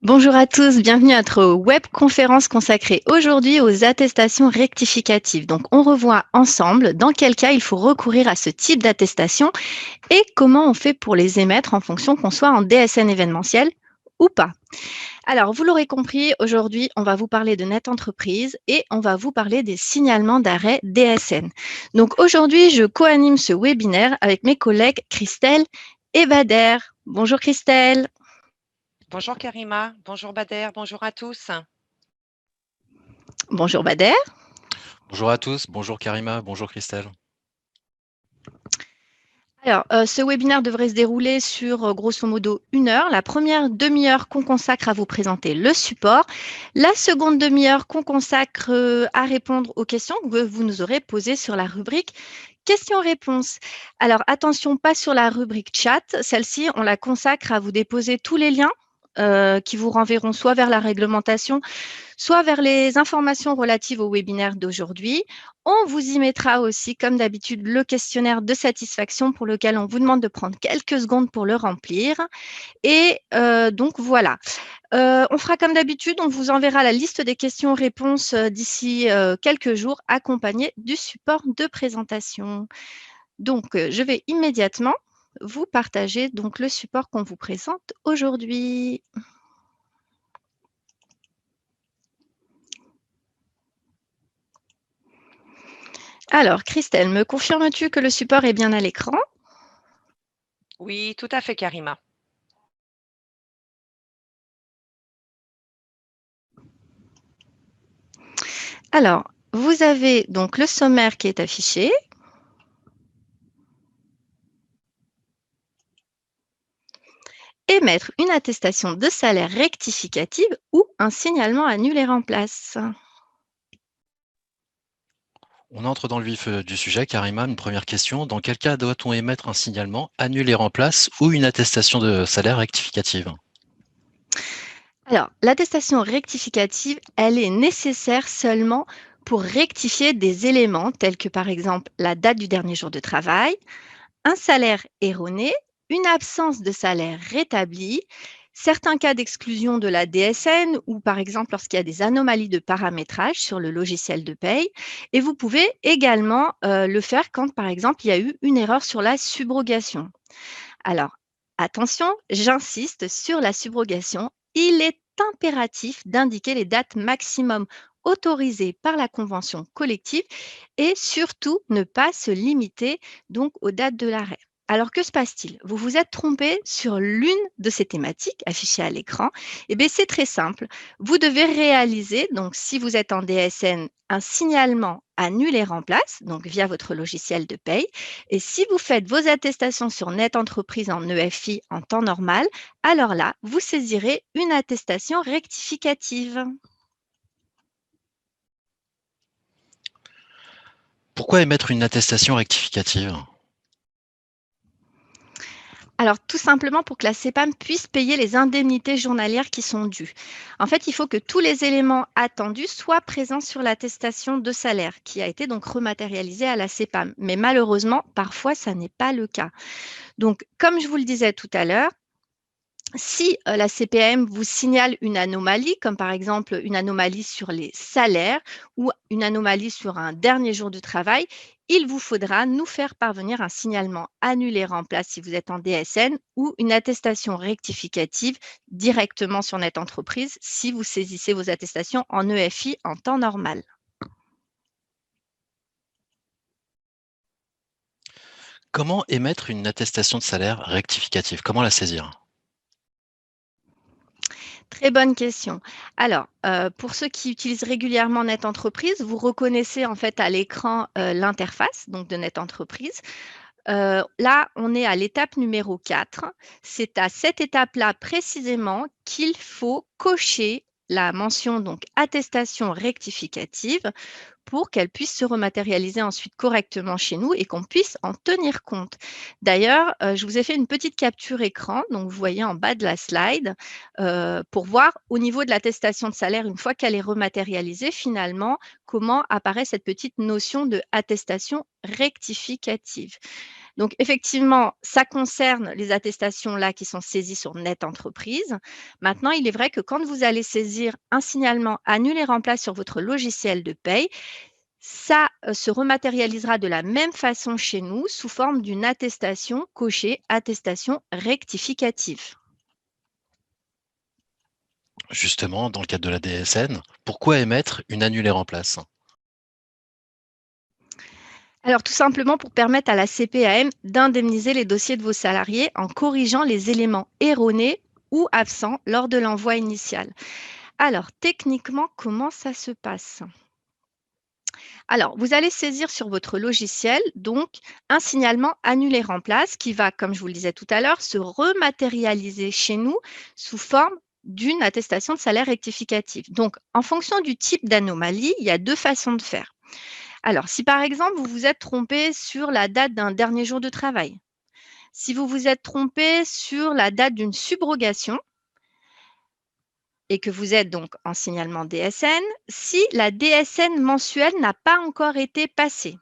Bonjour à tous, bienvenue à notre web conférence consacrée aujourd'hui aux attestations rectificatives. Donc, on revoit ensemble dans quel cas il faut recourir à ce type d'attestation et comment on fait pour les émettre en fonction qu'on soit en DSN événementiel ou pas. Alors, vous l'aurez compris, aujourd'hui, on va vous parler de Net Entreprise et on va vous parler des signalements d'arrêt DSN. Donc, aujourd'hui, je co-anime ce webinaire avec mes collègues Christelle et Bader. Bonjour Christelle. Bonjour Karima, bonjour Bader, bonjour à tous. Bonjour Bader. Bonjour à tous, bonjour Karima, bonjour Christelle. Alors, ce webinaire devrait se dérouler sur, grosso modo 1 heure. La première demi-heure qu'on consacre à vous présenter le support. La seconde demi-heure qu'on consacre, à répondre aux questions que vous nous aurez posées sur la rubrique questions-réponses. Alors attention, pas sur la rubrique chat. Celle-ci, on la consacre à vous déposer tous les liens, qui vous renverront soit vers la réglementation, soit vers les informations relatives au webinaire d'aujourd'hui. On vous y mettra aussi, comme d'habitude, le questionnaire de satisfaction pour lequel on vous demande de prendre quelques secondes pour le remplir. Et donc voilà. On fera comme d'habitude, on vous enverra la liste des questions-réponses d'ici quelques jours, accompagnée du support de présentation. Donc, je vais immédiatement vous partager donc le support qu'on vous présente aujourd'hui. Alors, Christelle, me confirmes-tu que le support est bien à l'écran? Oui, tout à fait Karima. Alors, vous avez donc le sommaire qui est affiché. Émettre une attestation de salaire rectificative ou un signalement annulé en place. On entre dans le vif du sujet, Karima, une première question. Dans quel cas doit-on émettre un signalement, annuler en place ou une attestation de salaire rectificative? Alors, l'attestation rectificative, elle est nécessaire seulement pour rectifier des éléments tels que par exemple la date du dernier jour de travail, un salaire erroné, une absence de salaire rétablie, certains cas d'exclusion de la DSN ou par exemple lorsqu'il y a des anomalies de paramétrage sur le logiciel de paye. Et vous pouvez également le faire quand par exemple il y a eu une erreur sur la subrogation. Alors, attention, j'insiste sur la subrogation. Il est impératif d'indiquer les dates maximum autorisées par la convention collective et surtout ne pas se limiter donc aux dates de l'arrêt. Alors que se passe-t-il? Vous vous êtes trompé sur l'une de ces thématiques affichées à l'écran. Eh bien, c'est très simple. Vous devez réaliser, donc si vous êtes en DSN, un signalement annulé remplace, donc via votre logiciel de paye. Et si vous faites vos attestations sur Net Entreprise en EFI en temps normal, alors là, vous saisirez une attestation rectificative. Pourquoi émettre une attestation rectificative? Alors, tout simplement pour que la CEPAM puisse payer les indemnités journalières qui sont dues. En fait, il faut que tous les éléments attendus soient présents sur l'attestation de salaire qui a été donc rematérialisée à la CEPAM. Mais malheureusement, parfois, ça n'est pas le cas. Donc, comme je vous le disais tout à l'heure, si la CPM vous signale une anomalie, comme par exemple une anomalie sur les salaires ou une anomalie sur un dernier jour de travail, il vous faudra nous faire parvenir un signalement annulé en place si vous êtes en DSN ou une attestation rectificative directement sur Net Entreprise si vous saisissez vos attestations en EFI en temps normal. Comment émettre une attestation de salaire rectificative? Comment la saisir? Très bonne question. Alors, pour ceux qui utilisent régulièrement Net Entreprise, vous reconnaissez en fait à l'écran, l'interface donc de Net Entreprise. Là, on est à l'étape numéro 4. C'est à cette étape-là précisément qu'il faut cocher la mention donc attestation rectificative pour qu'elle puisse se rematérialiser ensuite correctement chez nous et qu'on puisse en tenir compte. D'ailleurs, je vous ai fait une petite capture écran, donc vous voyez en bas de la slide, pour voir au niveau de l'attestation de salaire, une fois qu'elle est rematérialisée, finalement, comment apparaît cette petite notion de attestation rectificative. Donc, effectivement, ça concerne les attestations là qui sont saisies sur Net Entreprise. Maintenant, il est vrai que quand vous allez saisir un signalement annule et remplace sur votre logiciel de paye, ça se rematérialisera de la même façon chez nous sous forme d'une attestation cochée attestation rectificative. Justement, dans le cadre de la DSN, pourquoi émettre une annulée remplace? Alors, tout simplement pour permettre à la CPAM d'indemniser les dossiers de vos salariés en corrigeant les éléments erronés ou absents lors de l'envoi initial. Alors, techniquement, comment ça se passe? Alors, vous allez saisir sur votre logiciel donc un signalement annulé remplace qui va, comme je vous le disais tout à l'heure, se rematérialiser chez nous sous forme d'une attestation de salaire rectificative. Donc, en fonction du type d'anomalie, il y a deux façons de faire. Alors, si par exemple, vous vous êtes trompé sur la date d'un dernier jour de travail, si vous vous êtes trompé sur la date d'une subrogation et que vous êtes donc en signalement DSN, si la DSN mensuelle n'a pas encore été passée.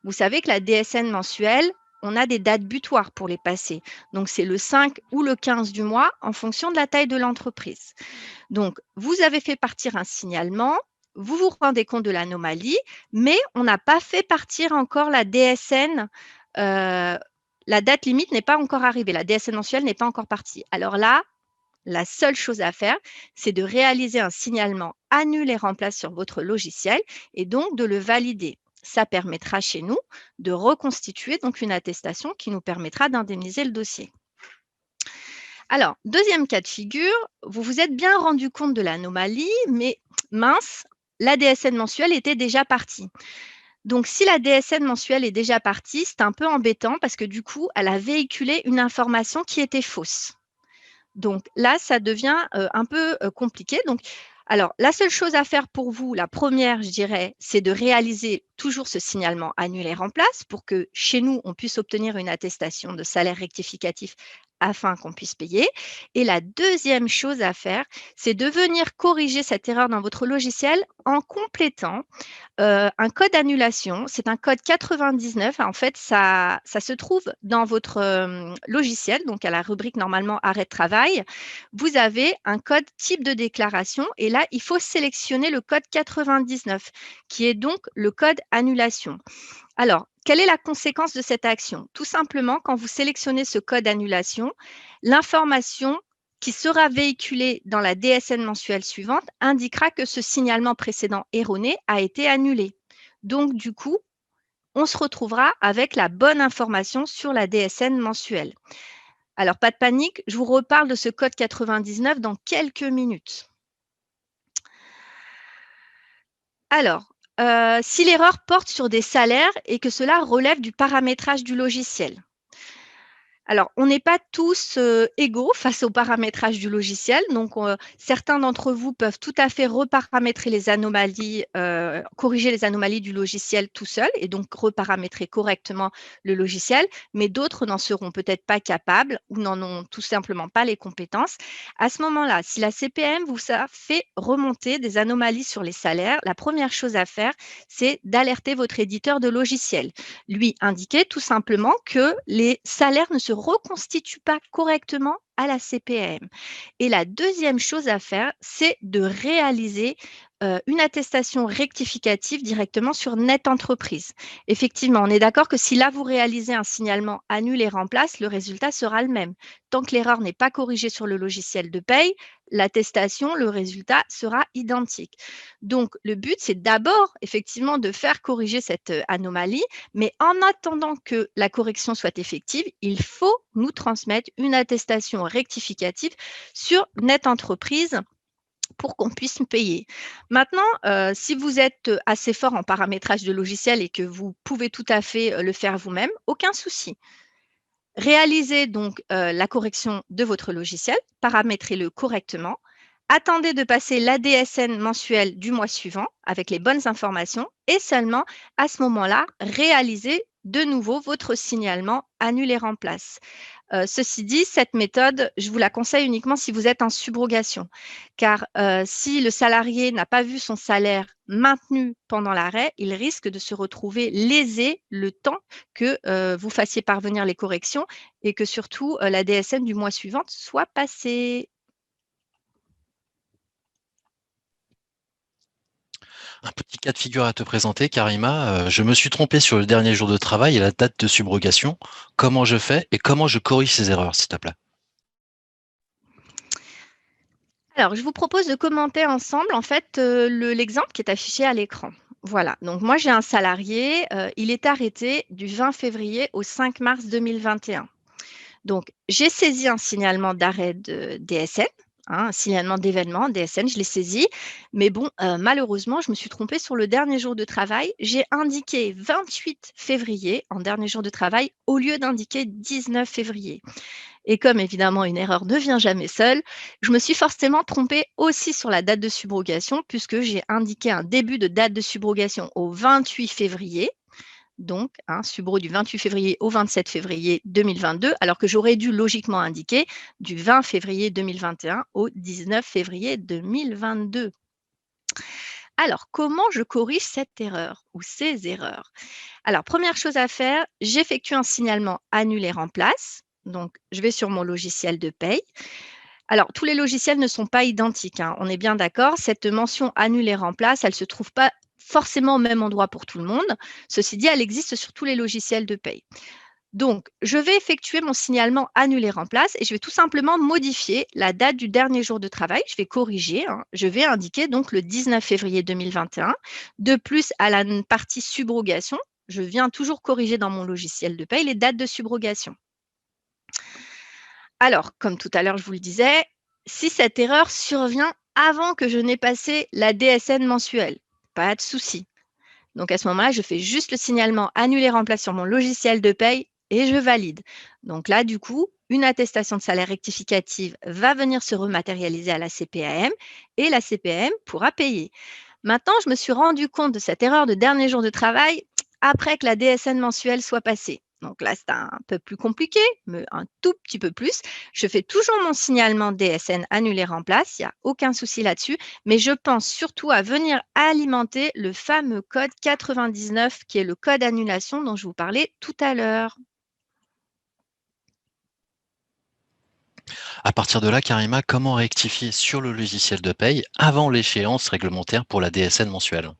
Vous savez que la DSN mensuelle, on a des dates butoirs pour les passer. Donc, c'est le 5 ou le 15 du mois en fonction de la taille de l'entreprise. Donc, vous avez fait partir un signalement, vous vous rendez compte de l'anomalie, mais on n'a pas fait partir encore la DSN. La date limite n'est pas encore arrivée. La DSN mensuelle n'est pas encore partie. Alors là, la seule chose à faire, c'est de réaliser un signalement annule et remplace sur votre logiciel et donc de le valider. Ça permettra chez nous de reconstituer donc une attestation qui nous permettra d'indemniser le dossier. Alors, deuxième cas de figure, vous vous êtes bien rendu compte de l'anomalie, mais mince, la DSN mensuelle était déjà partie. Donc, si la DSN mensuelle est déjà partie, c'est un peu embêtant parce que du coup, elle a véhiculé une information qui était fausse. Donc là, ça devient un peu compliqué. Donc, alors, la seule chose à faire pour vous, la première, je dirais, c'est de réaliser toujours ce signalement annule et remplace pour que chez nous, on puisse obtenir une attestation de salaire rectificatif afin qu'on puisse payer. Et la deuxième chose à faire, c'est de venir corriger cette erreur dans votre logiciel en complétant un code d'annulation. C'est un code 99. En fait, ça se trouve dans votre logiciel, donc à la rubrique normalement arrêt de travail. Vous avez un code type de déclaration et là, il faut sélectionner le code 99 qui est donc le code annulation. Alors, quelle est la conséquence de cette action? Tout simplement, quand vous sélectionnez ce code annulation, l'information qui sera véhiculée dans la DSN mensuelle suivante indiquera que ce signalement précédent erroné a été annulé. Donc, du coup, on se retrouvera avec la bonne information sur la DSN mensuelle. Alors, pas de panique, je vous reparle de ce code 99 dans quelques minutes. Alors, si l'erreur porte sur des salaires et que cela relève du paramétrage du logiciel. Alors, on n'est pas tous égaux face au paramétrage du logiciel. Donc, certains d'entre vous peuvent tout à fait reparamétrer les anomalies, corriger les anomalies du logiciel tout seul et donc reparamétrer correctement le logiciel. Mais d'autres n'en seront peut-être pas capables ou n'en ont tout simplement pas les compétences. À ce moment-là, si la CPM vous a fait remonter des anomalies sur les salaires, la première chose à faire, c'est d'alerter votre éditeur de logiciel. Lui indiquer tout simplement que les salaires ne se reconstituent pas correctement à la CPAM. Et la deuxième chose à faire, c'est de réaliser une attestation rectificative directement sur Net Entreprise. Effectivement, on est d'accord que si là, vous réalisez un signalement annule et remplace, le résultat sera le même. Tant que l'erreur n'est pas corrigée sur le logiciel de paye, l'attestation, le résultat sera identique. Donc, le but, c'est d'abord, effectivement, de faire corriger cette anomalie, mais en attendant que la correction soit effective, il faut nous transmettre une attestation rectificative sur Net Entreprise pour qu'on puisse payer. Maintenant, si vous êtes assez fort en paramétrage de logiciel et que vous pouvez tout à fait le faire vous-même, aucun souci. Réalisez donc la correction de votre logiciel, paramétrez-le correctement, attendez de passer l'ADSN mensuel du mois suivant avec les bonnes informations et seulement à ce moment-là, réalisez de nouveau votre signalement annule et remplace. Ceci dit, cette méthode, je vous la conseille uniquement si vous êtes en subrogation, car si le salarié n'a pas vu son salaire maintenu pendant l'arrêt, il risque de se retrouver lésé le temps que vous fassiez parvenir les corrections et que surtout la DSN du mois suivant soit passée. Un petit cas de figure à te présenter, Karima. Je me suis trompé sur le dernier jour de travail et la date de subrogation. Comment je fais et comment je corrige ces erreurs, s'il te plaît? Alors, je vous propose de commenter ensemble en fait l'exemple qui est affiché à l'écran. Voilà, donc moi j'ai un salarié, il est arrêté du 20 février au 5 mars 2021. Donc, j'ai saisi un signalement d'arrêt de DSN, hein, un signalement d'événement DSN, je l'ai saisi. Mais bon, malheureusement, je me suis trompée sur le dernier jour de travail. J'ai indiqué 28 février en dernier jour de travail au lieu d'indiquer 19 février. Et comme évidemment une erreur ne vient jamais seule, je me suis forcément trompée aussi sur la date de subrogation puisque j'ai indiqué un début de date de subrogation au 28 février donc subro du 28 février au 27 février 2022, alors que j'aurais dû logiquement indiquer du 20 février 2021 au 19 février 2022. Alors, comment je corrige cette erreur ou ces erreurs? Alors, première chose à faire, j'effectue un signalement annule et remplace. Donc, je vais sur mon logiciel de paye. Alors, tous les logiciels ne sont pas identiques, hein, on est bien d'accord. Cette mention annule et remplace, elle ne se trouve pas forcément au même endroit pour tout le monde. Ceci dit, elle existe sur tous les logiciels de paye. Donc, je vais effectuer mon signalement annule et remplace et je vais tout simplement modifier la date du dernier jour de travail. Je vais corriger, hein, je vais indiquer donc le 19 février 2021. De plus, à la partie subrogation, je viens toujours corriger dans mon logiciel de paye les dates de subrogation. Alors, comme tout à l'heure, je vous le disais, si cette erreur survient avant que je n'ai passé la DSN mensuelle, pas de souci. Donc, à ce moment-là, je fais juste le signalement annuler remplace sur mon logiciel de paye et je valide. Donc là, du coup, une attestation de salaire rectificative va venir se rematérialiser à la CPAM et la CPAM pourra payer. Maintenant, je me suis rendu compte de cette erreur de dernier jour de travail après que la DSN mensuelle soit passée. Donc là, c'est un peu plus compliqué, mais un tout petit peu plus. Je fais toujours mon signalement DSN annulé remplace, il n'y a aucun souci là-dessus, mais je pense surtout à venir alimenter le fameux code 99 qui est le code annulation dont je vous parlais tout à l'heure. À partir de là, Karima, comment rectifier sur le logiciel de paye avant l'échéance réglementaire pour la DSN mensuelle?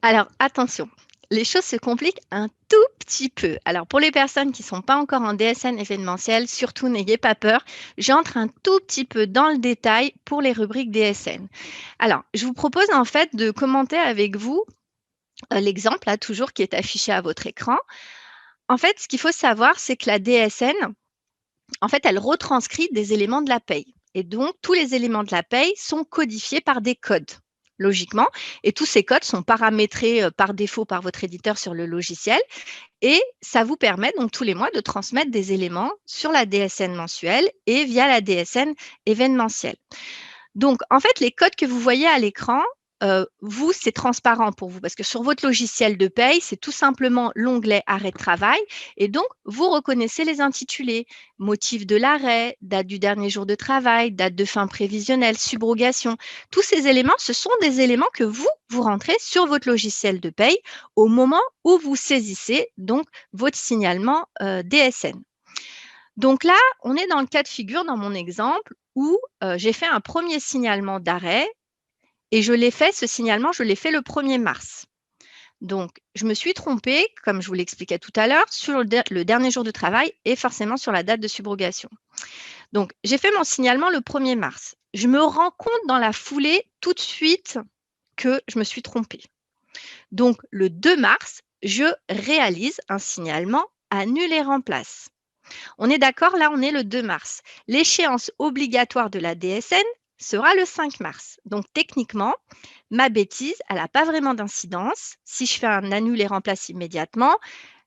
Alors attention, les choses se compliquent un tout petit peu. Alors pour les personnes qui ne sont pas encore en DSN événementiel, surtout n'ayez pas peur, j'entre un tout petit peu dans le détail pour les rubriques DSN. Alors, je vous propose en fait de commenter avec vous l'exemple là toujours qui est affiché à votre écran. En fait, ce qu'il faut savoir, c'est que la DSN, en fait, elle retranscrit des éléments de la paye. Et donc, tous les éléments de la paye sont codifiés par des codes, logiquement. Et tous ces codes sont paramétrés par défaut par votre éditeur sur le logiciel. Et ça vous permet donc tous les mois de transmettre des éléments sur la DSN mensuelle et via la DSN événementielle. Donc, en fait, les codes que vous voyez à l'écran, vous, c'est transparent pour vous parce que sur votre logiciel de paye, c'est tout simplement l'onglet arrêt de travail et donc vous reconnaissez les intitulés, motif de l'arrêt, date du dernier jour de travail, date de fin prévisionnelle, subrogation. Tous ces éléments, ce sont des éléments que vous rentrez sur votre logiciel de paye au moment où vous saisissez donc votre signalement DSN. Donc là, on est dans le cas de figure, dans mon exemple, où j'ai fait un premier signalement d'arrêt et ce signalement, je l'ai fait le 1er mars. Donc, je me suis trompée, comme je vous l'expliquais tout à l'heure, sur le dernier jour de travail et forcément sur la date de subrogation. Donc, j'ai fait mon signalement le 1er mars. Je me rends compte dans la foulée tout de suite que je me suis trompée. Donc, le 2 mars, je réalise un signalement annule et remplace. On est d'accord, là, on est le 2 mars. L'échéance obligatoire de la DSN sera le 5 mars. Donc, techniquement, ma bêtise, elle n'a pas vraiment d'incidence. Si je fais un annule et remplace immédiatement,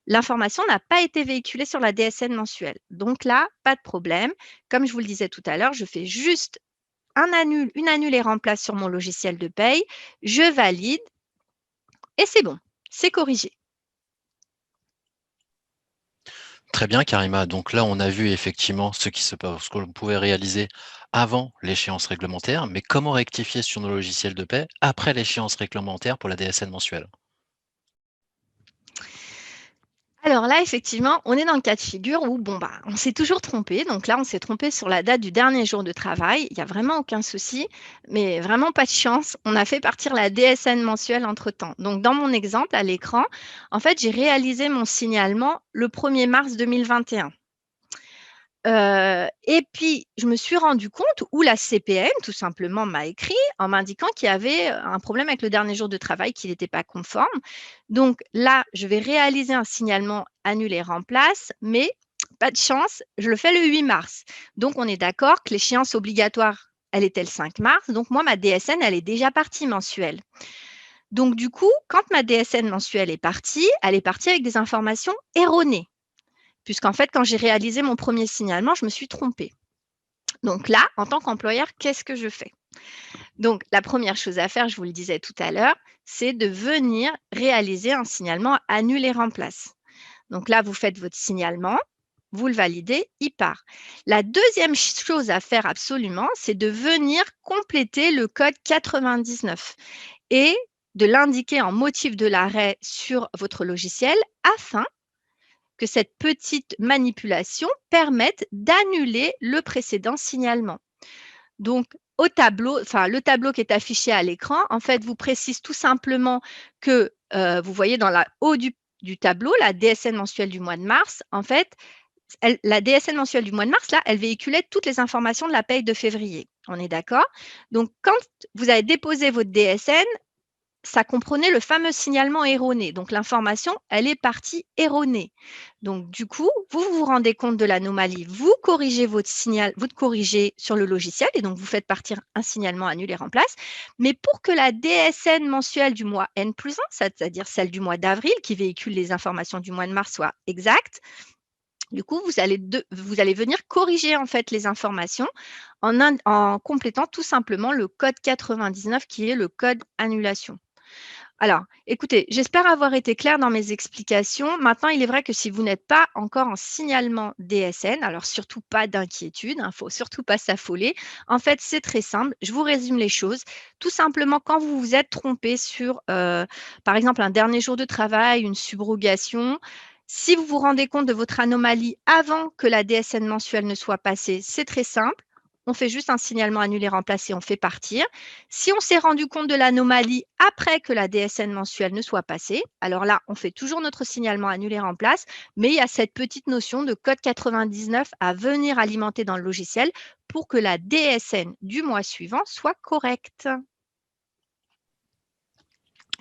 l'information n'a pas été véhiculée sur la DSN mensuelle. Donc là, pas de problème. Comme je vous le disais tout à l'heure, je fais juste une annule et remplace sur mon logiciel de paye, je valide et c'est bon. c'est corrigé. Très bien, Karima. Donc là, on a vu effectivement ce que l'on pouvait réaliser avant l'échéance réglementaire, mais comment rectifier sur nos logiciels de paie après l'échéance réglementaire pour la DSN mensuelle? Alors là, effectivement, on est dans le cas de figure où, bon, bah, on s'est toujours trompé. Donc là, on s'est trompé sur la date du dernier jour de travail. Il n'y a vraiment aucun souci, mais vraiment pas de chance. On a fait partir la DSN mensuelle entre-temps. Donc, dans mon exemple, à l'écran, en fait, j'ai réalisé mon signalement le 1er mars 2021. Et puis, je me suis rendu compte où la CPN, tout simplement, m'a écrit en m'indiquant qu'il y avait un problème avec le dernier jour de travail, qu'il n'était pas conforme. Donc là, je vais réaliser un signalement annulé remplace, mais pas de chance, je le fais le 8 mars. Donc, on est d'accord que l'échéance obligatoire, elle était le 5 mars. Donc, moi, ma DSN, elle est déjà partie mensuelle. Donc, du coup, quand ma DSN mensuelle est partie, elle est partie avec des informations erronées. Puisqu'en fait, quand j'ai réalisé mon premier signalement, je me suis trompée. Donc là, en tant qu'employeur, qu'est-ce que je fais? Donc, la première chose à faire, je vous le disais tout à l'heure, c'est de venir réaliser un signalement annule et remplace. Donc là, vous faites votre signalement, vous le validez, il part. La deuxième chose à faire absolument, c'est de venir compléter le code 99 et de l'indiquer en motif de l'arrêt sur votre logiciel afin que cette petite manipulation permette d'annuler le précédent signalement. Donc, au tableau, enfin, le tableau qui est affiché à l'écran, en fait, vous précise tout simplement que vous voyez dans la haut du tableau, la DSN mensuelle du mois de mars, en fait, la DSN mensuelle du mois de mars, là, elle véhiculait toutes les informations de la paye de février. On est d'accord? Donc, quand vous avez déposé votre DSN, ça comprenait le fameux signalement erroné. Donc, l'information, elle est partie erronée. Donc, du coup, vous vous rendez compte de l'anomalie, vous corrigez votre signal, vous le corrigez sur le logiciel et donc vous faites partir un signalement annulé remplace. Mais pour que la DSN mensuelle du mois N+1, c'est-à-dire celle du mois d'avril qui véhicule les informations du mois de mars, soit exacte, du coup, vous allez venir corriger en fait les informations en complétant tout simplement le code 99 qui est le code annulation. Alors, écoutez, j'espère avoir été claire dans mes explications. Maintenant, il est vrai que si vous n'êtes pas encore en signalement DSN, alors surtout pas d'inquiétude, il ne faut surtout pas s'affoler. En fait, c'est très simple. Je vous résume les choses. Tout simplement, quand vous vous êtes trompé sur, par exemple, un dernier jour de travail, une subrogation, si vous vous rendez compte de votre anomalie avant que la DSN mensuelle ne soit passée, c'est très simple. On fait juste un signalement annulé remplacé, on fait partir. Si on s'est rendu compte de l'anomalie après que la DSN mensuelle ne soit passée, alors là, on fait toujours notre signalement annulé remplace, mais il y a cette petite notion de code 99 à venir alimenter dans le logiciel pour que la DSN du mois suivant soit correcte.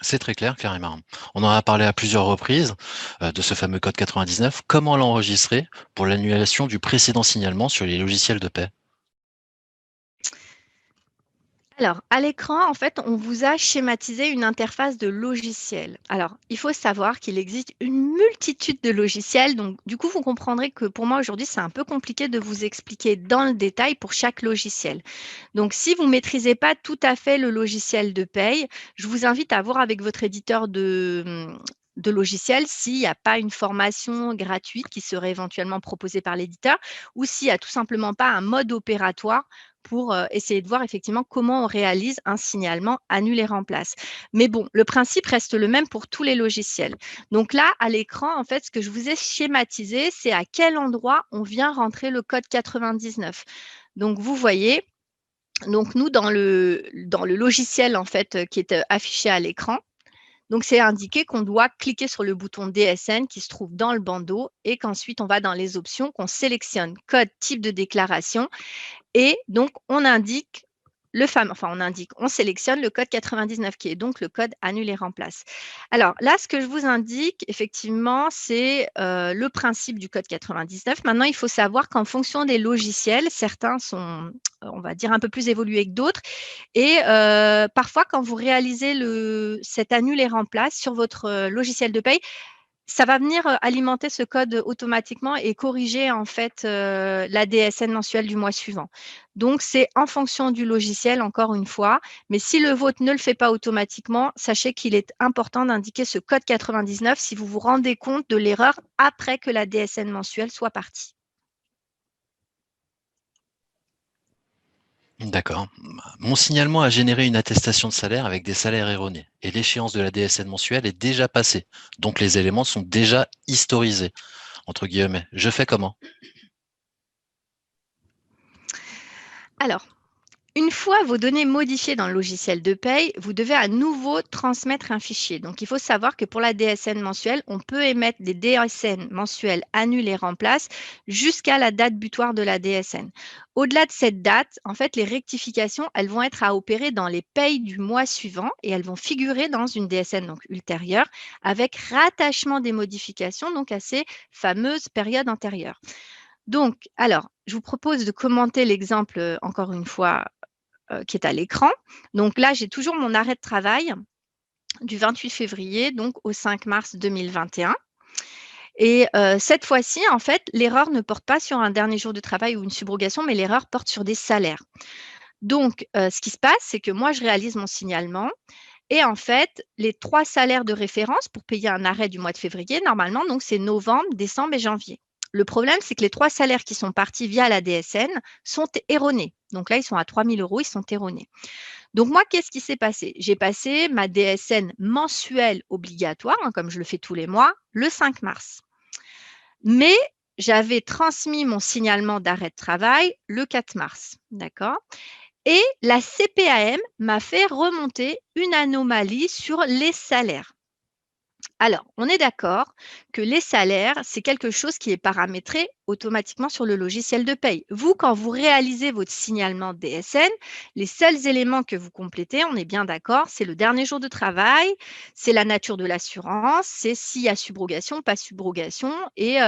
C'est très clair, Karima. On en a parlé à plusieurs reprises de ce fameux code 99. Comment l'enregistrer pour l'annulation du précédent signalement sur les logiciels de paie? Alors, à l'écran, en fait, on vous a schématisé une interface de logiciel. Alors, il faut savoir qu'il existe une multitude de logiciels. Donc, du coup, vous comprendrez que pour moi, aujourd'hui, c'est un peu compliqué de vous expliquer dans le détail pour chaque logiciel. Donc, si vous ne maîtrisez pas tout à fait le logiciel de paye, je vous invite à voir avec votre éditeur de logiciel s'il n'y a pas une formation gratuite qui serait éventuellement proposée par l'éditeur ou s'il n'y a tout simplement pas un mode opératoire pour essayer de voir effectivement comment on réalise un signalement annule et remplace. Mais bon, le principe reste le même pour tous les logiciels. Donc là, à l'écran, en fait, ce que je vous ai schématisé, c'est à quel endroit on vient rentrer le code 99. Donc, vous voyez, donc nous, dans le logiciel en fait, qui est affiché à l'écran, donc, c'est indiqué qu'on doit cliquer sur le bouton DSN qui se trouve dans le bandeau et qu'ensuite, on va dans les options, qu'on sélectionne code type de déclaration et donc, on indique on sélectionne le code 99 qui est donc le code annule et remplace. Alors là, ce que je vous indique, effectivement, c'est le principe du code 99. Maintenant, il faut savoir qu'en fonction des logiciels, certains sont, on va dire, un peu plus évolués que d'autres. Et parfois, quand vous réalisez cet annule et remplace sur votre logiciel de paye, ça va venir alimenter ce code automatiquement et corriger en fait la DSN mensuelle du mois suivant. Donc, c'est en fonction du logiciel, encore une fois. Mais si le vôtre ne le fait pas automatiquement, sachez qu'il est important d'indiquer ce code 99 si vous vous rendez compte de l'erreur après que la DSN mensuelle soit partie. D'accord. Mon signalement a généré une attestation de salaire avec des salaires erronés et l'échéance de la DSN mensuelle est déjà passée. Donc les éléments sont déjà historisés, entre guillemets. Je fais comment? Alors, une fois vos données modifiées dans le logiciel de paye, vous devez à nouveau transmettre un fichier. Donc, il faut savoir que pour la DSN mensuelle, on peut émettre des DSN mensuelles annulent et remplacent jusqu'à la date butoir de la DSN. Au-delà de cette date, en fait, les rectifications, elles vont être à opérer dans les payes du mois suivant et elles vont figurer dans une DSN donc ultérieure avec rattachement des modifications donc à ces fameuses périodes antérieures. Donc, alors, je vous propose de commenter l'exemple encore une fois qui est à l'écran. Donc là, j'ai toujours mon arrêt de travail du 28 février donc au 5 mars 2021. Et cette fois-ci, en fait, l'erreur ne porte pas sur un dernier jour de travail ou une subrogation, mais l'erreur porte sur des salaires. Donc, ce qui se passe, c'est que moi, je réalise mon signalement et en fait, les 3 salaires de référence pour payer un arrêt du mois de février, normalement, donc c'est novembre, décembre et janvier. Le problème, c'est que les 3 salaires qui sont partis via la DSN sont erronés. Donc là, ils sont à 3 000 €, ils sont erronés. Donc moi, qu'est-ce qui s'est passé? J'ai passé ma DSN mensuelle obligatoire, comme je le fais tous les mois, le 5 mars. Mais j'avais transmis mon signalement d'arrêt de travail le 4 mars, d'accord? Et la CPAM m'a fait remonter une anomalie sur les salaires. Alors, on est d'accord que les salaires, c'est quelque chose qui est paramétré automatiquement sur le logiciel de paye. Vous, quand vous réalisez votre signalement DSN, les seuls éléments que vous complétez, on est bien d'accord, c'est le dernier jour de travail, c'est la nature de l'assurance, c'est s'il y a subrogation, pas subrogation, et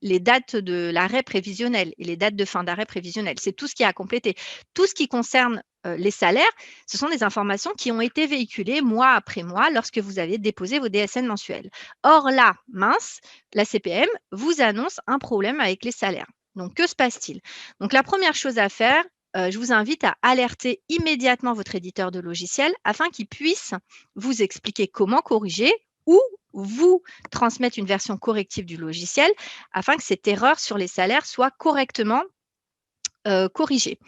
les dates de l'arrêt prévisionnel et les dates de fin d'arrêt prévisionnel. C'est tout ce qui est à compléter. Tout ce qui concerne les salaires, ce sont des informations qui ont été véhiculées mois après mois lorsque vous avez déposé vos DSN mensuels. Or là, mince, la CPM vous annonce un problème avec les salaires. Donc, que se passe-t-il? Donc, la première chose à faire, je vous invite à alerter immédiatement votre éditeur de logiciel afin qu'il puisse vous expliquer comment corriger ou vous transmettre une version corrective du logiciel afin que cette erreur sur les salaires soit correctement corrigée.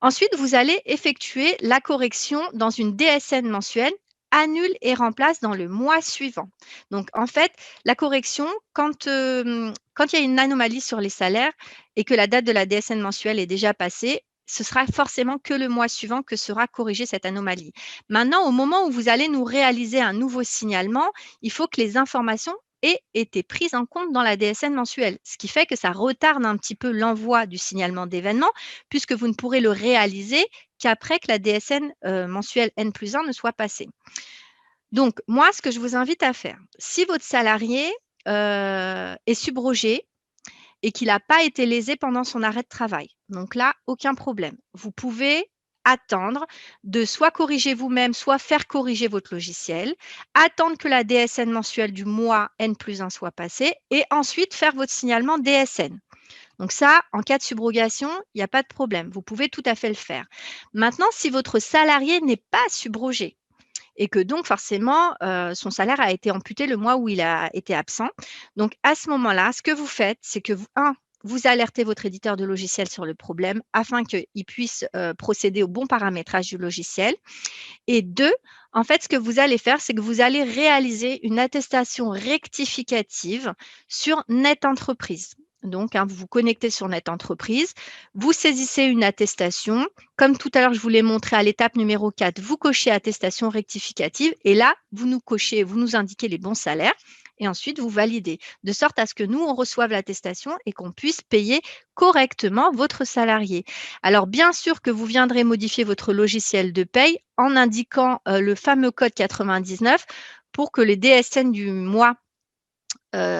Ensuite, vous allez effectuer la correction dans une DSN mensuelle, annule et remplace dans le mois suivant. Donc, en fait, la correction, quand il y a une anomalie sur les salaires et que la date de la DSN mensuelle est déjà passée, ce sera forcément que le mois suivant que sera corrigée cette anomalie. Maintenant, au moment où vous allez nous réaliser un nouveau signalement, il faut que les informations aient été prises en compte dans la DSN mensuelle, ce qui fait que ça retarde un petit peu l'envoi du signalement d'événement puisque vous ne pourrez le réaliser qu'après que la DSN mensuelle N+1 ne soit passée. Donc, moi, ce que je vous invite à faire, si votre salarié est subrogé et qu'il n'a pas été lésé pendant son arrêt de travail, donc là, aucun problème. Vous pouvez attendre de soit corriger vous-même, soit faire corriger votre logiciel, attendre que la DSN mensuelle du mois N+1 soit passée et ensuite faire votre signalement DSN. Donc ça, en cas de subrogation, il n'y a pas de problème. Vous pouvez tout à fait le faire. Maintenant, si votre salarié n'est pas subrogé et que donc forcément, son salaire a été amputé le mois où il a été absent, donc à ce moment-là, ce que vous faites, c'est que vous alertez votre éditeur de logiciel sur le problème afin qu'il puisse procéder au bon paramétrage du logiciel. Et 2, en fait, ce que vous allez faire, c'est que vous allez réaliser une attestation rectificative sur NetEntreprise. Donc, vous vous connectez sur NetEntreprise, vous saisissez une attestation. Comme tout à l'heure, je vous l'ai montré à l'étape numéro 4, vous cochez attestation rectificative et là, vous nous indiquez les bons salaires et ensuite vous validez, de sorte à ce que nous, on reçoive l'attestation et qu'on puisse payer correctement votre salarié. Alors, bien sûr que vous viendrez modifier votre logiciel de paye en indiquant le fameux code 99 pour que les DSN du mois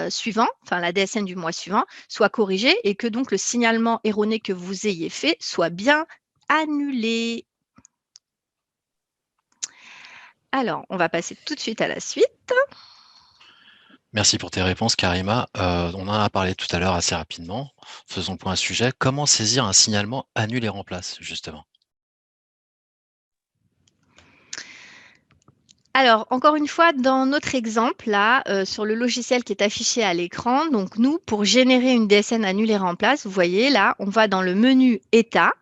suivant, enfin la DSN du mois suivant, soit corrigée et que donc le signalement erroné que vous ayez fait soit bien annulé. Alors, on va passer tout de suite à la suite. Merci pour tes réponses, Karima. On en a parlé tout à l'heure assez rapidement. Faisons le point à ce sujet. Comment saisir un signalement annule et remplace, justement? Alors, encore une fois, dans notre exemple, là, sur le logiciel qui est affiché à l'écran, donc nous, pour générer une DSN annule et remplace, vous voyez, là, on va dans le menu État,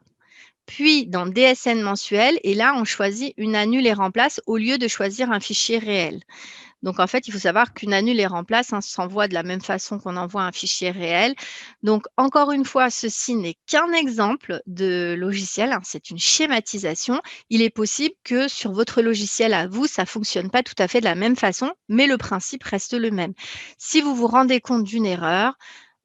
puis dans DSN mensuel, et là, on choisit une annule et remplace au lieu de choisir un fichier réel. Donc, en fait, il faut savoir qu'une annule et remplace s'envoie de la même façon qu'on envoie un fichier réel. Donc, encore une fois, ceci n'est qu'un exemple de logiciel, hein, c'est une schématisation. Il est possible que sur votre logiciel à vous, ça ne fonctionne pas tout à fait de la même façon, mais le principe reste le même. Si vous vous rendez compte d'une erreur,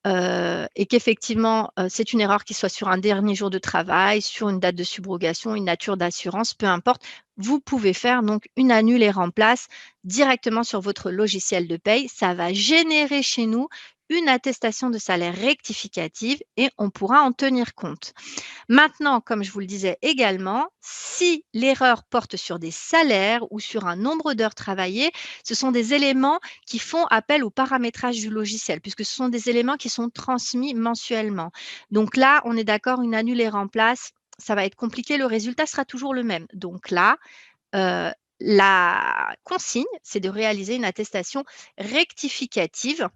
et qu'effectivement, c'est une erreur qui soit sur un dernier jour de travail, sur une date de subrogation, une nature d'assurance, peu importe, vous pouvez faire donc une annule et remplace directement sur votre logiciel de paye. Ça va générer chez nous une attestation de salaire rectificative et on pourra en tenir compte. Maintenant, comme je vous le disais également, si l'erreur porte sur des salaires ou sur un nombre d'heures travaillées, ce sont des éléments qui font appel au paramétrage du logiciel, puisque ce sont des éléments qui sont transmis mensuellement. Donc là, on est d'accord, une annule et remplace, ça va être compliqué, le résultat sera toujours le même. Donc là, euh, la consigne, c'est de réaliser une attestation rectificative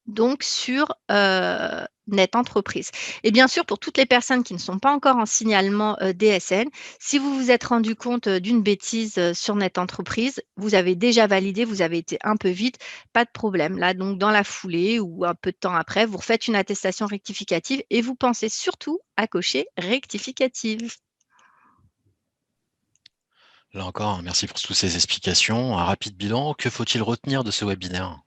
donc sur Net Entreprise. Et bien sûr, pour toutes les personnes qui ne sont pas encore en signalement DSN, si vous vous êtes rendu compte d'une bêtise sur Net Entreprise, vous avez déjà validé, vous avez été un peu vite, pas de problème. Là, donc dans la foulée ou un peu de temps après, vous refaites une attestation rectificative et vous pensez surtout à cocher rectificative. Là encore, merci pour toutes ces explications. Un rapide bilan, que faut-il retenir de ce webinaire?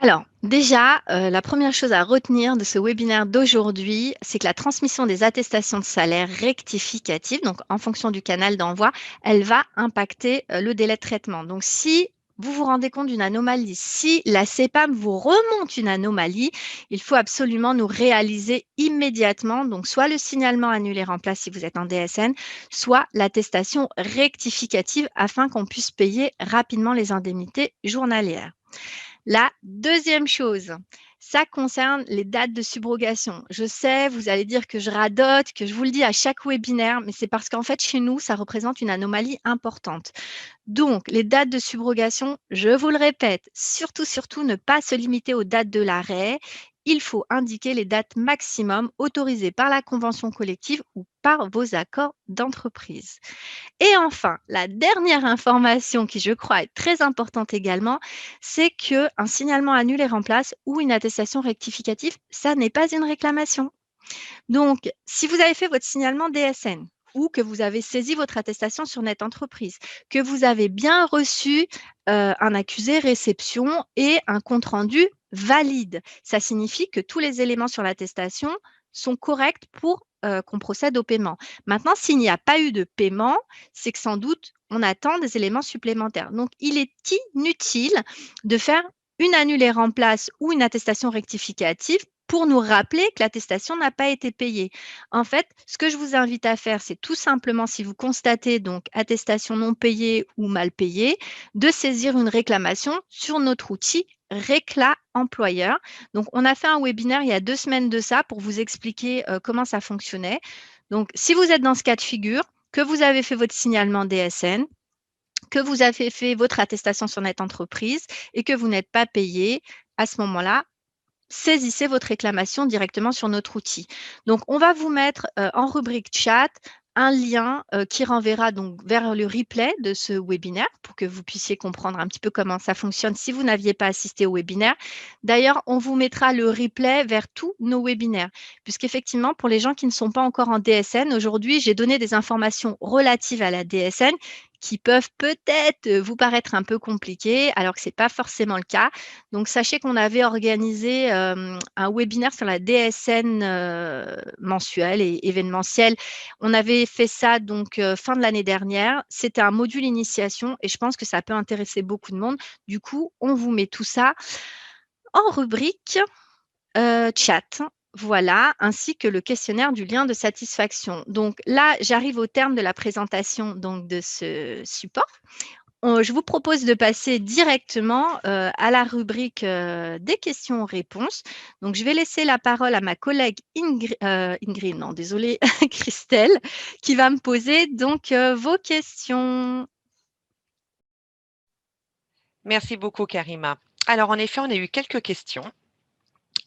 Alors, déjà, la première chose à retenir de ce webinaire d'aujourd'hui, c'est que la transmission des attestations de salaire rectificatives, donc en fonction du canal d'envoi, elle va impacter le délai de traitement. Donc, si vous vous rendez compte d'une anomalie, si la CEPAM vous remonte une anomalie, il faut absolument nous réaliser immédiatement, donc soit le signalement annulé remplace si vous êtes en DSN, soit l'attestation rectificative afin qu'on puisse payer rapidement les indemnités journalières. La deuxième chose, ça concerne les dates de subrogation. Je sais, vous allez dire que je radote, que je vous le dis à chaque webinaire, mais c'est parce qu'en fait, chez nous, ça représente une anomalie importante. Donc, les dates de subrogation, je vous le répète, surtout, ne pas se limiter aux dates de l'arrêt. Il faut indiquer les dates maximum autorisées par la convention collective ou par vos accords d'entreprise. Et enfin, la dernière information qui, je crois, est très importante également, c'est qu'un signalement annule et remplace ou une attestation rectificative, ça n'est pas une réclamation. Donc, si vous avez fait votre signalement DSN ou que vous avez saisi votre attestation sur Net Entreprise, que vous avez bien reçu un accusé réception et un compte-rendu valide, ça signifie que tous les éléments sur l'attestation sont corrects pour qu'on procède au paiement. Maintenant, s'il n'y a pas eu de paiement, c'est que sans doute, on attend des éléments supplémentaires. Donc, il est inutile de faire une annulée remplace ou une attestation rectificative pour nous rappeler que l'attestation n'a pas été payée. En fait, ce que je vous invite à faire, c'est tout simplement, si vous constatez donc attestation non payée ou mal payée, de saisir une réclamation sur notre outil Récla Employeur. Donc, on a fait un webinaire il y a 2 semaines de ça pour vous expliquer comment ça fonctionnait. Donc, si vous êtes dans ce cas de figure, que vous avez fait votre signalement DSN, que vous avez fait votre attestation sur Net Entreprise et que vous n'êtes pas payé, à ce moment-là, saisissez votre réclamation directement sur notre outil. Donc, on va vous mettre en rubrique chat un lien qui renverra donc vers le replay de ce webinaire pour que vous puissiez comprendre un petit peu comment ça fonctionne si vous n'aviez pas assisté au webinaire. D'ailleurs, on vous mettra le replay vers tous nos webinaires, puisqu'effectivement, pour les gens qui ne sont pas encore en DSN, aujourd'hui, j'ai donné des informations relatives à la DSN qui peuvent peut-être vous paraître un peu compliquées, alors que ce n'est pas forcément le cas. Donc, sachez qu'on avait organisé un webinaire sur la DSN mensuelle et événementielle. On avait fait ça donc fin de l'année dernière. C'était un module initiation et je pense que ça peut intéresser beaucoup de monde. Du coup, on vous met tout ça en rubrique chat. Voilà, ainsi que le questionnaire du lien de satisfaction. Donc là, j'arrive au terme de la présentation donc, de ce support. je vous propose de passer directement à la rubrique des questions-réponses. Donc, je vais laisser la parole à ma collègue Ingrid, non, désolée, Christelle, qui va me poser donc vos questions. Merci beaucoup, Karima. Alors, en effet, on a eu quelques questions.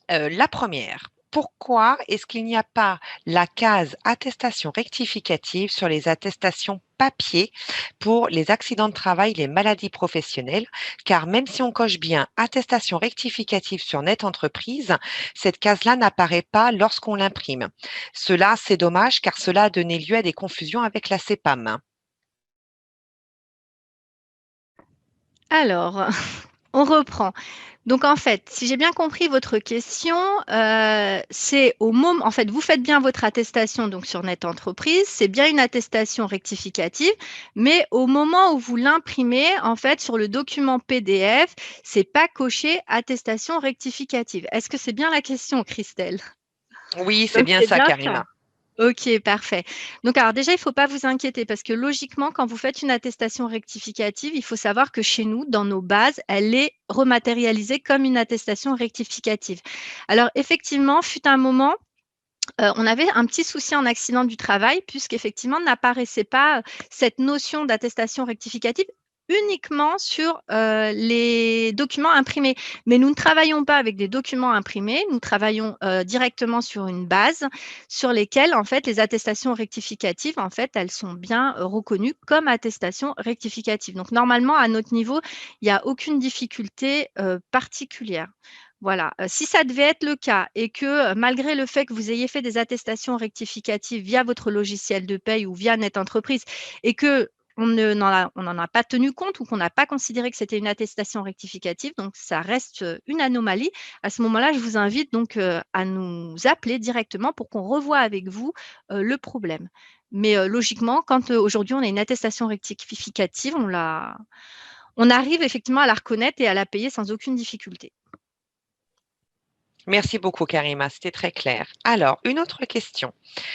La première, pourquoi est-ce qu'il n'y a pas la case attestation rectificative sur les attestations papier pour les accidents de travail, les maladies professionnelles? Car même si on coche bien attestation rectificative sur Net Entreprise, cette case-là n'apparaît pas lorsqu'on l'imprime. Cela, c'est dommage car cela a donné lieu à des confusions avec la CEPAM. Alors, on reprend. Donc, en fait, si j'ai bien compris votre question, c'est au moment, en fait, vous faites bien votre attestation donc sur Net Entreprise, c'est bien une attestation rectificative, mais au moment où vous l'imprimez, en fait, sur le document PDF, c'est pas coché attestation rectificative. Est-ce que c'est bien la question, Christelle? Oui, c'est Donc, bien c'est ça, bien ça. Karima. Ok, parfait. Donc, alors déjà, il ne faut pas vous inquiéter parce que logiquement, quand vous faites une attestation rectificative, il faut savoir que chez nous, dans nos bases, elle est rematérialisée comme une attestation rectificative. Alors, effectivement, fut un moment, on avait un petit souci en accident du travail puisqu'effectivement n'apparaissait pas cette notion d'attestation rectificative uniquement sur les documents imprimés. Mais nous ne travaillons pas avec des documents imprimés, nous travaillons directement sur une base sur lesquelles, en fait, les attestations rectificatives, en fait, elles sont bien reconnues comme attestations rectificatives. Donc, normalement, à notre niveau, il n'y a aucune difficulté particulière. Voilà. Si ça devait être le cas et que malgré le fait que vous ayez fait des attestations rectificatives via votre logiciel de paye ou via Net Entreprise et que on n'en a pas tenu compte ou qu'on n'a pas considéré que c'était une attestation rectificative, donc ça reste une anomalie. À ce moment-là, je vous invite donc à nous appeler directement pour qu'on revoie avec vous le problème. Mais logiquement, quand aujourd'hui on a une attestation rectificative, on arrive effectivement à la reconnaître et à la payer sans aucune difficulté. Merci beaucoup, Karima, c'était très clair. Alors, une autre question.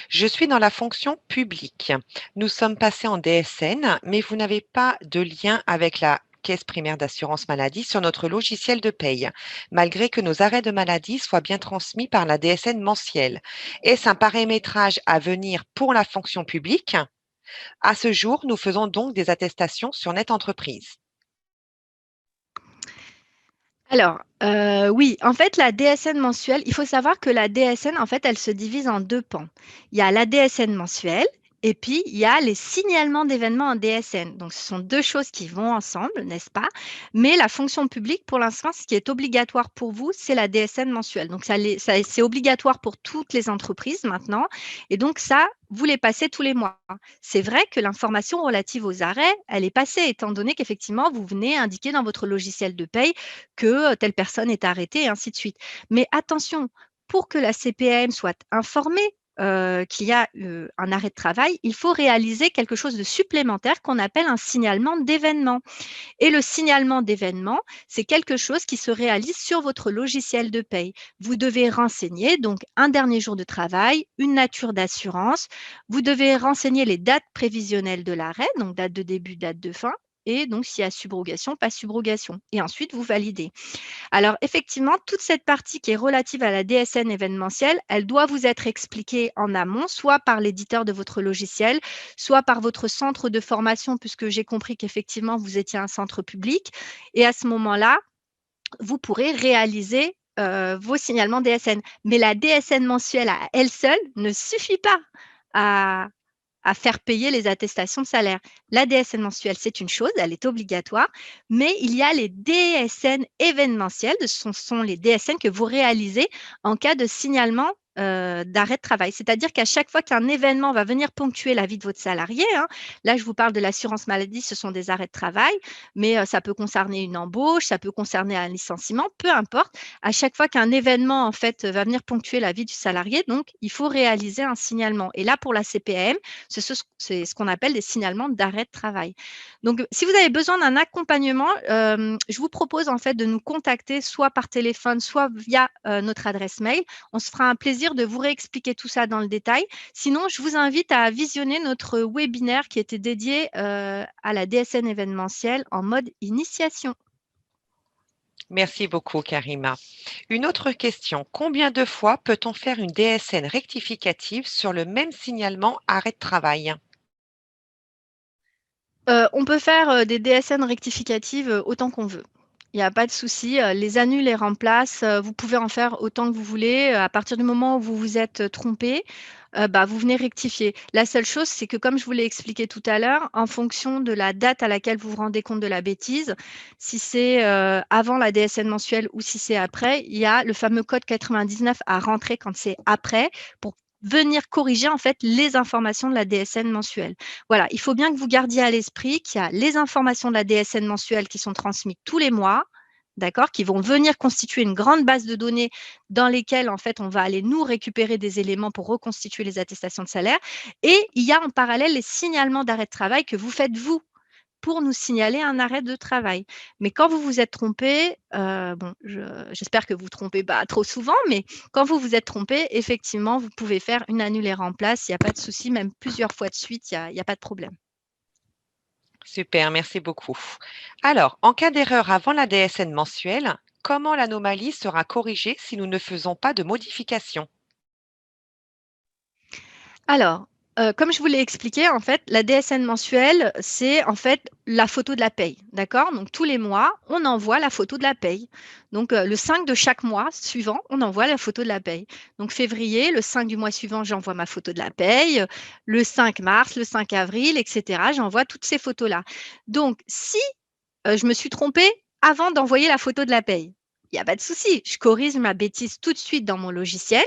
Je suis dans la fonction publique. Nous sommes passés en DSN, mais vous n'avez pas de lien avec la caisse primaire d'assurance maladie sur notre logiciel de paye, malgré que nos arrêts de maladie soient bien transmis par la DSN mensuelle. Est-ce un paramétrage à venir pour la fonction publique? À ce jour, nous faisons donc des attestations sur Net Entreprise. Alors, oui, en fait, la DSN mensuelle, il faut savoir que la DSN, en fait, elle se divise en 2 pans. Il y a la DSN mensuelle et puis il y a les signalements d'événements en DSN. Donc, ce sont 2 choses qui vont ensemble, n'est-ce pas? Mais la fonction publique, pour l'instant, ce qui est obligatoire pour vous, c'est la DSN mensuelle. Donc, c'est obligatoire pour toutes les entreprises maintenant et donc ça, vous les passez tous les mois. C'est vrai que l'information relative aux arrêts, elle est passée étant donné qu'effectivement, vous venez indiquer dans votre logiciel de paye que telle personne est arrêtée et ainsi de suite. Mais attention, pour que la CPAM soit informée qu'il y a un arrêt de travail, il faut réaliser quelque chose de supplémentaire qu'on appelle un signalement d'événement. Et le signalement d'événement, c'est quelque chose qui se réalise sur votre logiciel de paye. Vous devez renseigner donc un dernier jour de travail, une nature d'assurance. Vous devez renseigner les dates prévisionnelles de l'arrêt, donc date de début, date de fin. Et donc, s'il y a subrogation, pas subrogation. Et ensuite, vous validez. Alors, effectivement, toute cette partie qui est relative à la DSN événementielle, elle doit vous être expliquée en amont, soit par l'éditeur de votre logiciel, soit par votre centre de formation, puisque j'ai compris qu'effectivement, vous étiez un centre public. Et à ce moment-là, vous pourrez réaliser vos signalements DSN. Mais la DSN mensuelle à elle seule ne suffit pas à, à faire payer les attestations de salaire. La DSN mensuelle, c'est une chose, elle est obligatoire, mais il y a les DSN événementiels, ce sont les DSN que vous réalisez en cas de signalement d'arrêt de travail. C'est-à-dire qu'à chaque fois qu'un événement va venir ponctuer la vie de votre salarié, hein, là je vous parle de l'assurance maladie, ce sont des arrêts de travail, mais ça peut concerner une embauche, ça peut concerner un licenciement, peu importe. À chaque fois qu'un événement en fait va venir ponctuer la vie du salarié, donc il faut réaliser un signalement. Et là pour la CPAM, c'est ce qu'on appelle des signalements d'arrêt de travail. Donc, si vous avez besoin d'un accompagnement, je vous propose en fait de nous contacter soit par téléphone, soit via notre adresse mail. On se fera un plaisir plaisir de vous réexpliquer tout ça dans le détail. Sinon, je vous invite à visionner notre webinaire qui était dédié à la DSN événementielle en mode initiation. Merci beaucoup, Karima. Une autre question. Combien de fois peut-on faire une DSN rectificative sur le même signalement arrêt de travail? On peut faire des DSN rectificatives autant qu'on veut. Il n'y a pas de souci. Les annuls, les remplaces, vous pouvez en faire autant que vous voulez. À partir du moment où vous vous êtes trompé, bah, vous venez rectifier. La seule chose, c'est que comme je vous l'ai expliqué tout à l'heure, en fonction de la date à laquelle vous vous rendez compte de la bêtise, si c'est avant la DSN mensuelle ou si c'est après, il y a le fameux code 99 à rentrer quand c'est après pour venir corriger en fait les informations de la DSN mensuelle. Voilà, il faut bien que vous gardiez à l'esprit qu'il y a les informations de la DSN mensuelle qui sont transmises tous les mois, d'accord, qui vont venir constituer une grande base de données dans lesquelles, en fait, on va aller nous récupérer des éléments pour reconstituer les attestations de salaire. Et il y a en parallèle les signalements d'arrêt de travail que vous faites vous pour nous signaler un arrêt de travail. Mais quand vous vous êtes trompé, bon, j'espère que vous ne vous trompez pas trop souvent, mais quand vous vous êtes trompé, effectivement, vous pouvez faire une annule et remplace, il n'y a pas de souci, même plusieurs fois de suite, il y a pas de problème. Super, merci beaucoup. Alors, en cas d'erreur avant la DSN mensuelle, comment l'anomalie sera corrigée si nous ne faisons pas de modification? Alors, comme je vous l'ai expliqué, en fait, la DSN mensuelle, c'est en fait la photo de la paye, d'accord? Donc tous les mois, on envoie la photo de la paye. Donc le 5 de chaque mois suivant, on envoie la photo de la paye. Donc février, le 5 du mois suivant, j'envoie ma photo de la paye, le 5 mars, le 5 avril, et cetera. J'envoie toutes ces photos-là. Donc si, je me suis trompée avant d'envoyer la photo de la paye, il y a pas de souci, je corrige ma bêtise tout de suite dans mon logiciel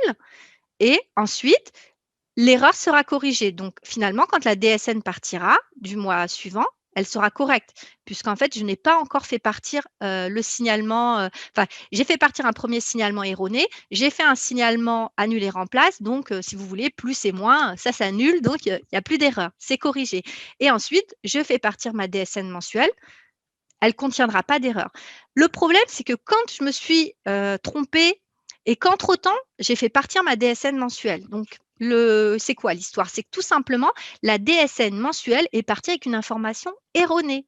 et ensuite l'erreur sera corrigée. Donc, finalement, quand la DSN partira du mois suivant, elle sera correcte, puisqu'en fait, je n'ai pas encore fait partir le signalement. Enfin, j'ai fait partir un premier signalement erroné, j'ai fait un signalement annulé remplace. Donc, si vous voulez, plus et moins, ça s'annule. Donc, il n'y a plus d'erreur. C'est corrigé. Et ensuite, je fais partir ma DSN mensuelle. Elle ne contiendra pas d'erreur. Le problème, c'est que quand je me suis trompée et qu'entre-temps, j'ai fait partir ma DSN mensuelle. Donc, c'est quoi l'histoire? C'est que tout simplement, la DSN mensuelle est partie avec une information erronée.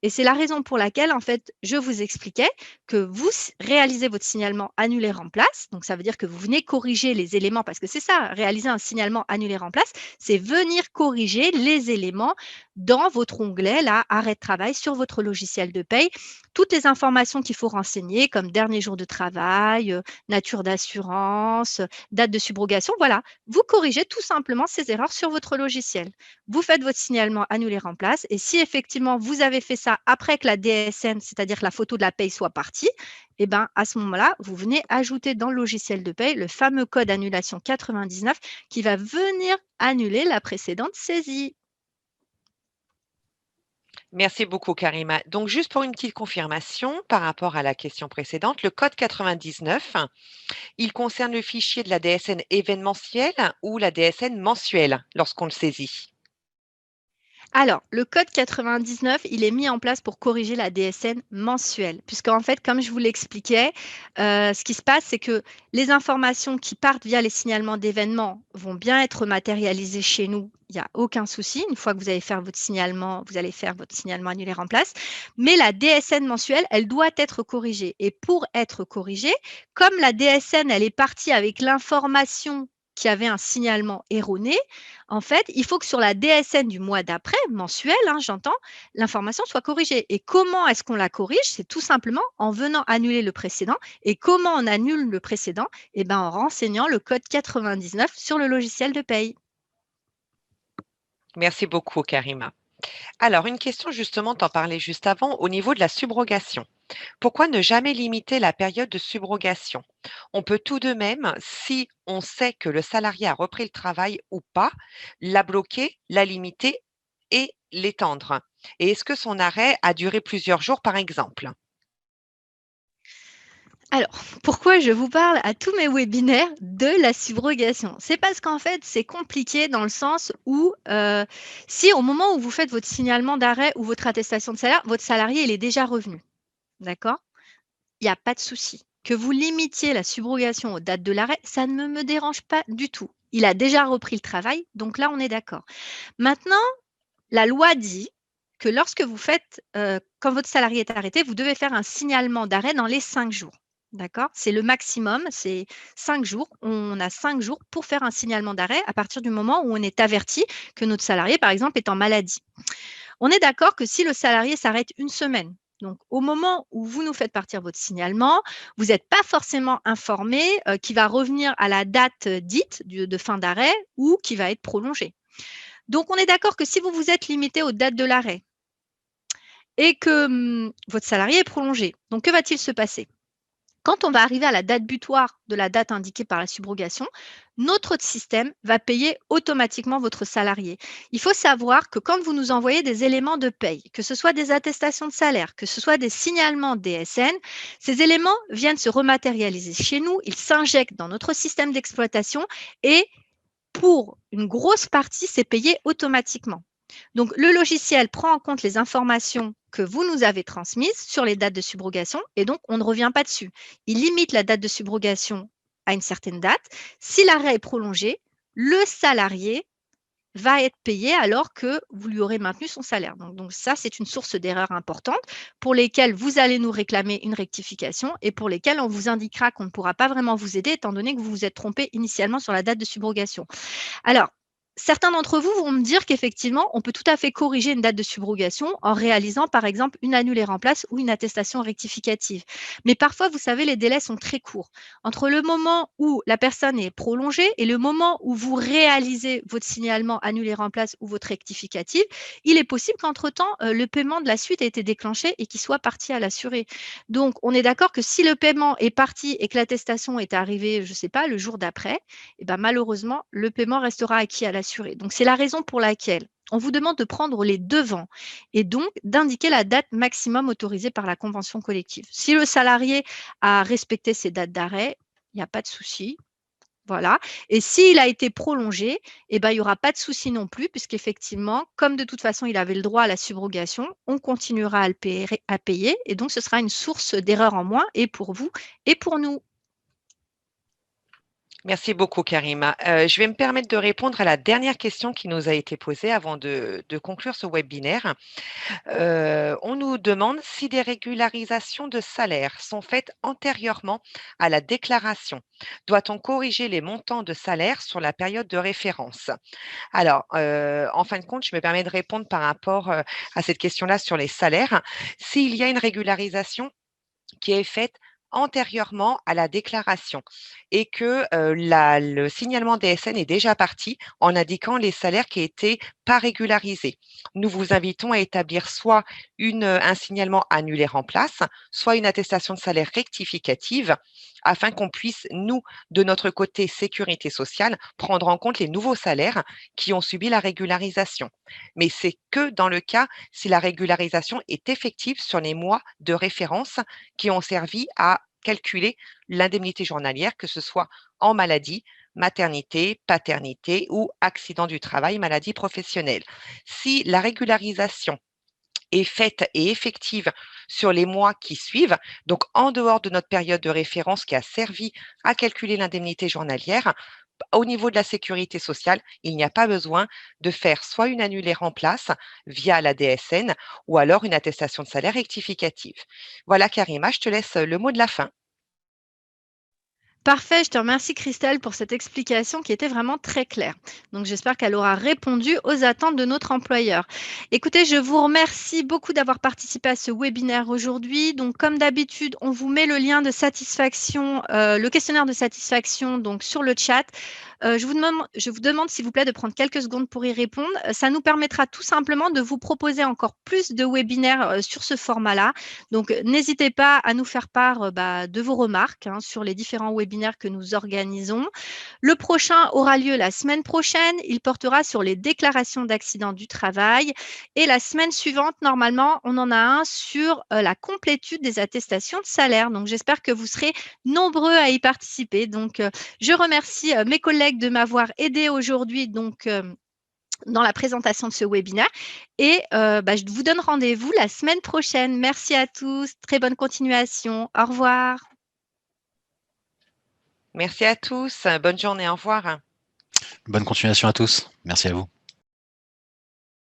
Et c'est la raison pour laquelle, en fait, je vous expliquais que vous réalisez votre signalement annulé remplace. Donc, ça veut dire que vous venez corriger les éléments, parce que c'est ça, réaliser un signalement annulé remplace, c'est venir corriger les éléments dans votre onglet, là, arrêt de travail sur votre logiciel de paye. Toutes les informations qu'il faut renseigner, comme dernier jour de travail, nature d'assurance, date de subrogation, voilà. Vous corrigez tout simplement ces erreurs sur votre logiciel. Vous faites votre signalement annulé remplace et si effectivement vous avez fait ça après que la DSN, c'est-à-dire que la photo de la paye soit partie, eh ben, à ce moment-là, vous venez ajouter dans le logiciel de paye le fameux code annulation 99 qui va venir annuler la précédente saisie. Merci beaucoup, Karima. Donc, juste pour une petite confirmation par rapport à la question précédente, le code 99, il concerne le fichier de la DSN événementielle ou la DSN mensuelle lorsqu'on le saisit? Alors, le code 99, il est mis en place pour corriger la DSN mensuelle, puisqu'en fait, comme je vous l'expliquais, ce qui se passe, c'est que les informations qui partent via les signalements d'événements vont bien être matérialisées chez nous. Il n'y a aucun souci. Une fois que vous allez faire votre signalement, vous allez faire votre signalement annulaire en place. Mais la DSN mensuelle, elle doit être corrigée. Et pour être corrigée, comme la DSN, elle est partie avec l'information qui avait un signalement erroné, en fait, il faut que sur la DSN du mois d'après, mensuel, hein, j'entends, l'information soit corrigée. Et comment est-ce qu'on la corrige? C'est tout simplement en venant annuler le précédent. Et comment on annule le précédent? Eh ben, en renseignant le code 99 sur le logiciel de paye. Merci beaucoup, Karima. Alors, une question justement, t'en parlais juste avant, au niveau de la subrogation. Pourquoi ne jamais limiter la période de subrogation? On peut tout de même, si on sait que le salarié a repris le travail ou pas, la bloquer, la limiter et l'étendre. Et est-ce que son arrêt a duré plusieurs jours, par exemple? Alors, pourquoi je vous parle à tous mes webinaires de la subrogation? C'est parce qu'en fait, c'est compliqué dans le sens où si au moment où vous faites votre signalement d'arrêt ou votre attestation de salaire, votre salarié il est déjà revenu, d'accord? Il n'y a pas de souci. que vous limitiez la subrogation aux dates de l'arrêt, ça ne me dérange pas du tout. Il a déjà repris le travail, donc là, on est d'accord. Maintenant, la loi dit que lorsque vous faites, quand votre salarié est arrêté, vous devez faire un signalement d'arrêt dans les 5 jours. D'accord? C'est le maximum, c'est 5 jours. On a 5 jours pour faire un signalement d'arrêt à partir du moment où on est averti que notre salarié, par exemple, est en maladie. On est d'accord que si le salarié s'arrête une semaine, donc au moment où vous nous faites partir votre signalement, vous n'êtes pas forcément informé qu'il va revenir à la date dite de fin d'arrêt ou qui va être prolongé. Donc on est d'accord que si vous vous êtes limité aux dates de l'arrêt et que votre salarié est prolongé, donc que va-t-il se passer? Quand on va arriver à la date butoir de la date indiquée par la subrogation, notre système va payer automatiquement votre salarié. Il faut savoir que quand vous nous envoyez des éléments de paye, que ce soit des attestations de salaire, que ce soit des signalements DSN, ces éléments viennent se rematérialiser chez nous, ils s'injectent dans notre système d'exploitation et pour une grosse partie, c'est payé automatiquement. Donc, le logiciel prend en compte les informations que vous nous avez transmises sur les dates de subrogation et donc on ne revient pas dessus. Il limite la date de subrogation à une certaine date. Si l'arrêt est prolongé, le salarié va être payé alors que vous lui aurez maintenu son salaire. Donc ça, c'est une source d'erreur importante pour lesquelles vous allez nous réclamer une rectification et pour lesquelles on vous indiquera qu'on ne pourra pas vraiment vous aider étant donné que vous vous êtes trompé initialement sur la date de subrogation. Alors, certains d'entre vous vont me dire qu'effectivement, on peut tout à fait corriger une date de subrogation en réalisant, par exemple, une annulée remplace ou une attestation rectificative. Mais parfois, vous savez, les délais sont très courts. Entre le moment où la personne est prolongée et le moment où vous réalisez votre signalement annulée remplace ou votre rectificative, il est possible qu'entre-temps, le paiement de la suite ait été déclenché et qu'il soit parti à l'assuré. Donc, on est d'accord que si le paiement est parti et que l'attestation est arrivée, je ne sais pas, le jour d'après, eh ben, malheureusement, le paiement restera acquis à l'assuré. Donc, c'est la raison pour laquelle on vous demande de prendre les devants et donc d'indiquer la date maximum autorisée par la convention collective. Si le salarié a respecté ses dates d'arrêt, il n'y a pas de souci. Voilà. Et s'il a été prolongé, eh ben, il n'y aura pas de souci non plus, puisqu'effectivement, comme de toute façon, il avait le droit à la subrogation, on continuera à payer et donc ce sera une source d'erreur en moins et pour vous et pour nous. Merci beaucoup, Karima. Je vais me permettre de répondre à la dernière question qui nous a été posée avant de conclure ce webinaire. On nous demande si des régularisations de salaire sont faites antérieurement à la déclaration. Doit-on corriger les montants de salaire sur la période de référence? Alors, en fin de compte, je me permets de répondre par rapport à cette question-là sur les salaires. S'il y a une régularisation qui est faite antérieurement à la déclaration et que le signalement DSN est déjà parti en indiquant les salaires qui étaient pas régularisés. Nous vous invitons à établir soit un signalement annulé en place, soit une attestation de salaire rectificative afin qu'on puisse, nous, de notre côté sécurité sociale, prendre en compte les nouveaux salaires qui ont subi la régularisation. Mais c'est que dans le cas si la régularisation est effective sur les mois de référence qui ont servi à calculer l'indemnité journalière, que ce soit en maladie, maternité, paternité ou accident du travail, maladie professionnelle. Si la régularisation est faite et effective sur les mois qui suivent, donc en dehors de notre période de référence qui a servi à calculer l'indemnité journalière, au niveau de la sécurité sociale, il n'y a pas besoin de faire soit une annulée en place via la DSN ou alors une attestation de salaire rectificative. Voilà, Karima, je te laisse le mot de la fin. Parfait, je te remercie Christelle pour cette explication qui était vraiment très claire. Donc j'espère qu'elle aura répondu aux attentes de notre employeur. Écoutez, je vous remercie beaucoup d'avoir participé à ce webinaire aujourd'hui. Donc comme d'habitude, on vous met le lien de satisfaction, le questionnaire de satisfaction donc sur le chat. Je vous demande s'il vous plaît de prendre quelques secondes pour y répondre. Ça nous permettra tout simplement de vous proposer encore plus de webinaires sur ce format-là. Donc n'hésitez pas à nous faire part de vos remarques sur les différents webinaires que nous organisons. Le prochain aura lieu la semaine prochaine. Il portera sur les déclarations d'accident du travail. Et la semaine suivante, normalement, on en a un sur la complétude des attestations de salaire. Donc, j'espère que vous serez nombreux à y participer. Donc, je remercie mes collègues de m'avoir aidé aujourd'hui dans la présentation de ce webinaire. Et je vous donne rendez-vous la semaine prochaine. Merci à tous. Très bonne continuation. Au revoir. Merci à tous. Bonne journée. Au revoir. Bonne continuation à tous. Merci à vous.